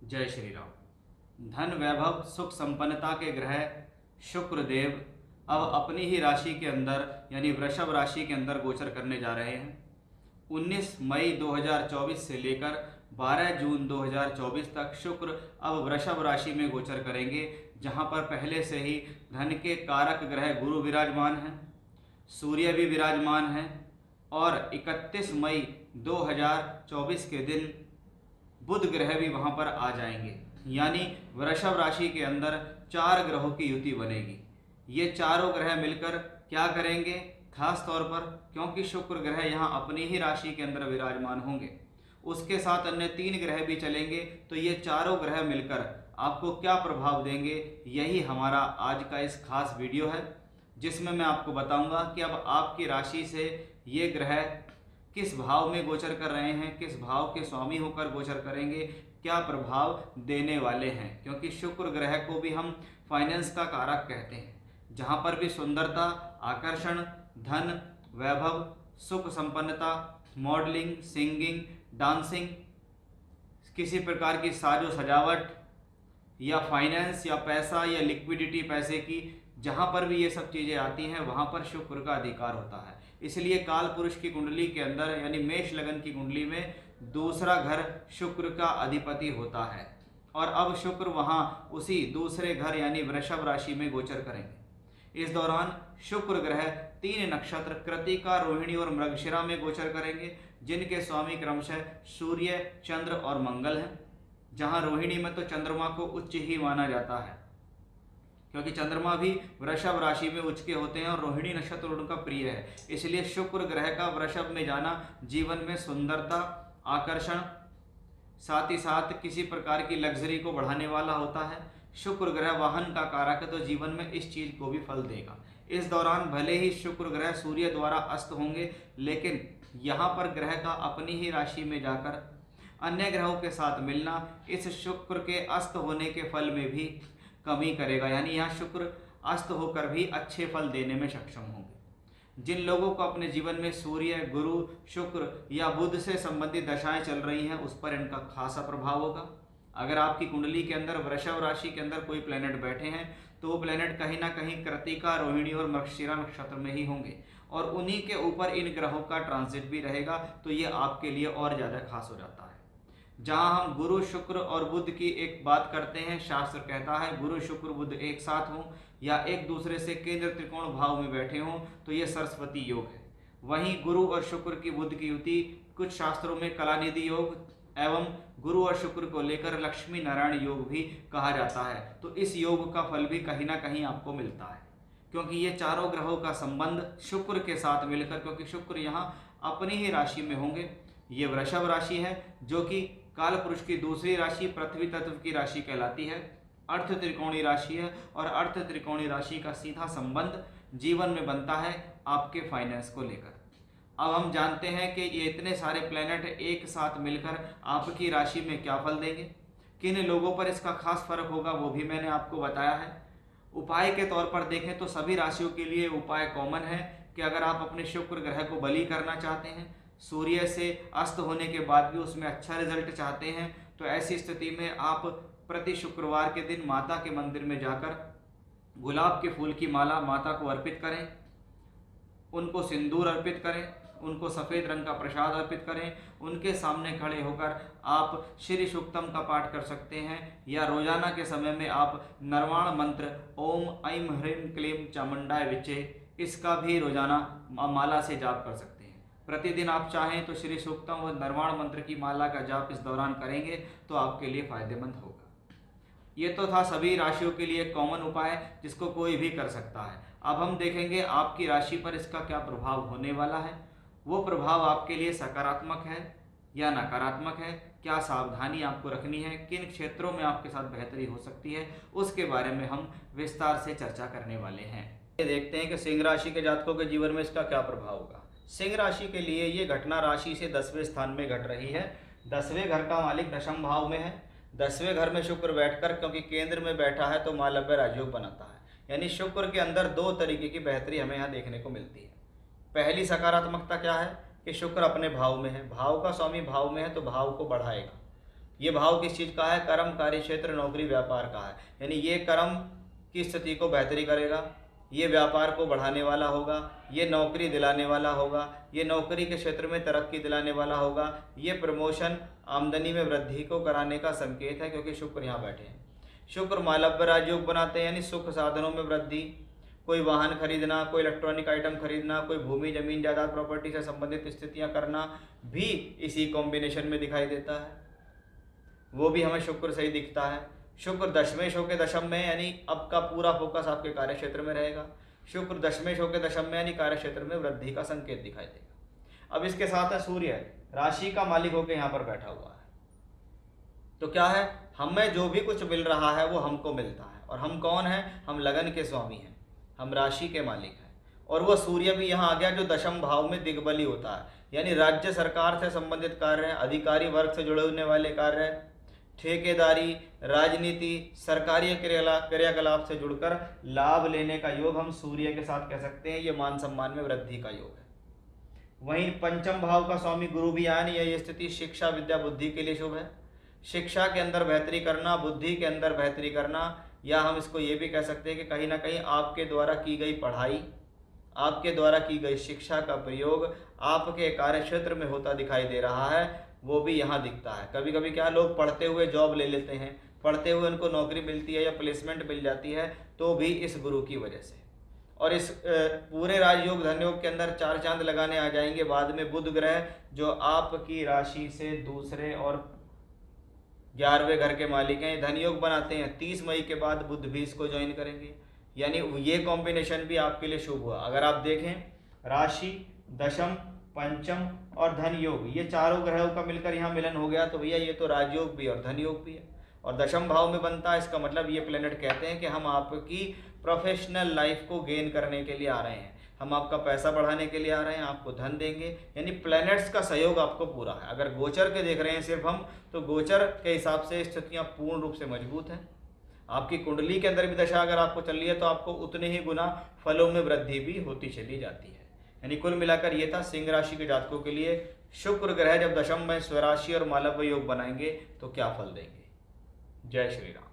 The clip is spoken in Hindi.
जय श्री राम। धन वैभव सुख संपन्नता के ग्रह शुक्र देव अब अपनी ही राशि के अंदर यानी वृषभ राशि के अंदर गोचर करने जा रहे हैं। 19 मई 2024 से लेकर 12 जून 2024 तक शुक्र अब वृषभ राशि में गोचर करेंगे, जहां पर पहले से ही धन के कारक ग्रह गुरु विराजमान हैं, सूर्य भी विराजमान हैं और 31 मई 2024 के दिन बुध ग्रह भी वहां पर आ जाएंगे। यानी वृषभ राशि के अंदर 4 ग्रहों की युति बनेगी। ये चारों ग्रह मिलकर क्या करेंगे, खास तौर पर क्योंकि शुक्र ग्रह यहाँ अपनी ही राशि के अंदर विराजमान होंगे, उसके साथ अन्य 3 ग्रह भी चलेंगे, तो ये चारों ग्रह मिलकर आपको क्या प्रभाव देंगे, यही हमारा आज का इस खास वीडियो है, जिसमें मैं आपको बताऊंगा कि अब आपकी राशि से ये ग्रह किस भाव में गोचर कर रहे हैं, किस भाव के स्वामी होकर गोचर करेंगे, क्या प्रभाव देने वाले हैं। क्योंकि शुक्र ग्रह को भी हम फाइनेंस का कारक कहते हैं, जहाँ पर भी सुंदरता, आकर्षण, धन, वैभव, सुख संपन्नता, मॉडलिंग, सिंगिंग, डांसिंग, किसी प्रकार की साजो सजावट या फाइनेंस या पैसा या लिक्विडिटी पैसे की, जहाँ पर भी ये सब चीज़ें आती हैं वहाँ पर शुक्र का अधिकार होता है। इसलिए काल पुरुष की कुंडली के अंदर यानी मेष लगन की कुंडली में दूसरा घर शुक्र का अधिपति होता है और अब शुक्र वहाँ उसी दूसरे घर यानी वृषभ राशि में गोचर करेंगे। इस दौरान शुक्र ग्रह 3 नक्षत्र कृत्तिका, रोहिणी और मृगशिरा में गोचर करेंगे, जिनके स्वामी क्रमशः सूर्य, चंद्र और मंगल हैं। जहाँ रोहिणी में तो चंद्रमा को उच्च ही माना जाता है, क्योंकि चंद्रमा भी वृषभ राशि में उच्च के होते हैं और रोहिणी नक्षत्र उनका प्रिय है। इसलिए शुक्र ग्रह का वृषभ में जाना जीवन में सुंदरता, आकर्षण, साथ ही साथ किसी प्रकार की लग्जरी को बढ़ाने वाला होता है। शुक्र ग्रह वाहन का कारक है, तो जीवन में इस चीज को भी फल देगा। इस दौरान भले ही शुक्र ग्रह सूर्य द्वारा अस्त होंगे, लेकिन यहाँ पर ग्रह का अपनी ही राशि में जाकर अन्य ग्रहों के साथ मिलना इस शुक्र के अस्त होने के फल में भी कमी करेगा। यानी यहाँ शुक्र अस्त होकर भी अच्छे फल देने में सक्षम होंगे। जिन लोगों को अपने जीवन में सूर्य, गुरु, शुक्र या बुध से संबंधित दशाएं चल रही हैं, उस पर इनका खासा प्रभाव होगा। अगर आपकी कुंडली के अंदर वृषभ राशि के अंदर कोई प्लेनेट बैठे हैं, तो वो प्लेनेट कहीं ना कहीं कृत्तिका, रोहिणी और मृगशिरा नक्षत्र में ही होंगे और उन्हीं के ऊपर इन ग्रहों का ट्रांजिट भी रहेगा, तो ये आपके लिए और ज़्यादा खास हो जाता है। जहां हम गुरु, शुक्र और बुध की एक बात करते हैं, शास्त्र कहता है गुरु, शुक्र, बुध एक साथ हों या एक दूसरे से केंद्र त्रिकोण भाव में बैठे हों, तो ये सरस्वती योग है। वहीं गुरु और शुक्र की, बुध की युति कुछ शास्त्रों में कलानिधि योग एवं गुरु और शुक्र को लेकर लक्ष्मी नारायण योग भी कहा जाता है। तो इस योग का फल भी कहीं ना कहीं आपको मिलता है, क्योंकि ये चारों ग्रहों का संबंध शुक्र के साथ मिलकर, क्योंकि शुक्र यहाँ अपनी ही राशि में होंगे। ये वृषभ राशि है जो कि काल पुरुष की दूसरी राशि पृथ्वी तत्व की राशि कहलाती है, अर्थ त्रिकोणी राशि है और अर्थ त्रिकोणी राशि का सीधा संबंध जीवन में बनता है आपके फाइनेंस को लेकर। अब हम जानते हैं कि ये इतने सारे प्लैनेट एक साथ मिलकर आपकी राशि में क्या फल देंगे, किन लोगों पर इसका खास फर्क होगा, वो भी मैंने आपको बताया है। उपाय के तौर पर देखें तो सभी राशियों के लिए उपाय कॉमन है कि अगर आप अपने शुक्र ग्रह को बली करना चाहते हैं, सूर्य से अस्त होने के बाद भी उसमें अच्छा रिजल्ट चाहते हैं, तो ऐसी स्थिति में आप प्रति शुक्रवार के दिन माता के मंदिर में जाकर गुलाब के फूल की माला माता को अर्पित करें, उनको सिंदूर अर्पित करें, उनको सफ़ेद रंग का प्रसाद अर्पित करें। उनके सामने खड़े होकर आप श्री सूक्तम का पाठ कर सकते हैं या रोजाना के समय में आप निर्वाण मंत्र ओम ऐं ह्रीं क्लीं चामुंडाय विचे, इसका भी रोजाना माला से जाप कर सकते हैं। प्रतिदिन आप चाहें तो श्री सूक्तम व निर्वाण मंत्र की माला का जाप इस दौरान करेंगे तो आपके लिए फायदेमंद होगा। ये तो था सभी राशियों के लिए कॉमन उपाय, जिसको कोई भी कर सकता है। अब हम देखेंगे आपकी राशि पर इसका क्या प्रभाव होने वाला है। वो प्रभाव आपके लिए सकारात्मक है या नकारात्मक है, क्या सावधानी आपको रखनी है, किन क्षेत्रों में आपके साथ बेहतरी हो सकती है, उसके बारे में हम विस्तार से चर्चा करने वाले हैं। देखते हैं कि सिंह राशि के जातकों के जीवन में इसका क्या प्रभाव होगा। सिंह राशि के लिए ये घटना राशि से 10वें स्थान में घट रही है। 10वें घर का मालिक दशम भाव में है। 10वें घर में शुक्र बैठकर, क्योंकि केंद्र में बैठा है, तो मालव्य राजयोग बनाता है। यानी शुक्र के अंदर 2 तरीके की बेहतरी हमें यहाँ देखने को मिलती है। पहली सकारात्मकता क्या है कि शुक्र अपने भाव में है, भाव का स्वामी भाव में है, तो भाव को बढ़ाएगा। ये भाव किस चीज़ का है? कर्म, कार्य क्षेत्र, नौकरी, व्यापार का है। यानी ये कर्म की स्थिति को बेहतरी करेगा, ये व्यापार को बढ़ाने वाला होगा, ये नौकरी दिलाने वाला होगा, ये नौकरी के क्षेत्र में तरक्की दिलाने वाला होगा, ये प्रमोशन, आमदनी में वृद्धि को कराने का संकेत है, क्योंकि शुक्र यहाँ बैठे हैं। शुक्र मालव्य राजयोग बनाते हैं, यानी सुख साधनों में वृद्धि, कोई वाहन खरीदना, कोई इलेक्ट्रॉनिक आइटम खरीदना, कोई भूमि जमीन जायदाद प्रॉपर्टी से संबंधित स्थितियां करना भी इसी कॉम्बिनेशन में दिखाई देता है, वो भी हमें शुक्र से ही दिखता है। शुक्र दशमेश होकर दशम में, यानी अब का पूरा फोकस आपके कार्य क्षेत्र में रहेगा। शुक्र दशमेश होकर दशम में, यानी कार्य क्षेत्र में वृद्धि का संकेत दिखाई देगा। अब इसके साथ है सूर्य राशि का मालिक होकर यहाँ पर बैठा हुआ है, तो क्या है, हमें जो भी कुछ मिल रहा है वो हमको मिलता है। और हम कौन हैं? हम लगन के स्वामी हैं, हम राशि के मालिक हैं। और वो सूर्य भी यहाँ आ गया जो दशम भाव में दिग्बली होता है, यानी राज्य सरकार से संबंधित कार्य, अधिकारी वर्ग से जुड़े होने वाले कार्य, ठेकेदारी, राजनीति, सरकारी क्रियाकलाप से जुड़कर लाभ लेने का योग हम सूर्य के साथ कह सकते हैं। ये मान सम्मान में वृद्धि का योग है। वहीं पंचम भाव का स्वामी गुरु भी आया, यह स्थिति शिक्षा, विद्या, बुद्धि के लिए शुभ है। शिक्षा के अंदर बेहतरी करना, बुद्धि के अंदर बेहतरी करना, या हम इसको ये भी कह सकते हैं कि कहीं ना कहीं आपके द्वारा की गई पढ़ाई, आपके द्वारा की गई शिक्षा का प्रयोग आपके कार्य क्षेत्र में होता दिखाई दे रहा है, वो भी यहाँ दिखता है। कभी कभी क्या लोग पढ़ते हुए जॉब ले लेते हैं, पढ़ते हुए उनको नौकरी मिलती है या प्लेसमेंट मिल जाती है, तो भी इस गुरु की वजह से। और इस पूरे राजयोग धनयोग के अंदर 4 चांद लगाने आ जाएंगे बाद में बुध ग्रह, जो आपकी राशि से दूसरे और 11वें घर के मालिक हैं। धनयोग बनाते हैं 30 मई के बाद बुध भी इसको ज्वाइन करेंगे, यानी ये कॉम्बिनेशन भी आपके लिए शुभ हुआ। अगर आप देखें राशि, दशम, पंचम और धन योग, ये चारों ग्रहों का मिलकर यहाँ मिलन हो गया, तो भैया ये तो राजयोग भी और धन योग भी है, और दशम भाव में बनता है। इसका मतलब ये प्लेनेट कहते हैं कि हम आपकी प्रोफेशनल लाइफ को गेन करने के लिए आ रहे हैं, हम आपका पैसा बढ़ाने के लिए आ रहे हैं, आपको धन देंगे, यानी प्लैनेट्स का सहयोग आपको पूरा है। अगर गोचर के देख रहे हैं सिर्फ हम, तो गोचर के हिसाब से स्थितियाँ पूर्ण रूप से मजबूत हैं। आपकी कुंडली के अंदर भी दशा अगर आपको चल रही है, तो आपको उतने ही गुना फलों में वृद्धि भी होती चली जाती है। यानी कुल मिलाकर ये था सिंह राशि के जातकों के लिए शुक्र ग्रह जब दशम में स्वराशि और मालव्य योग बनाएंगे तो क्या फल देंगे। जय श्री राम।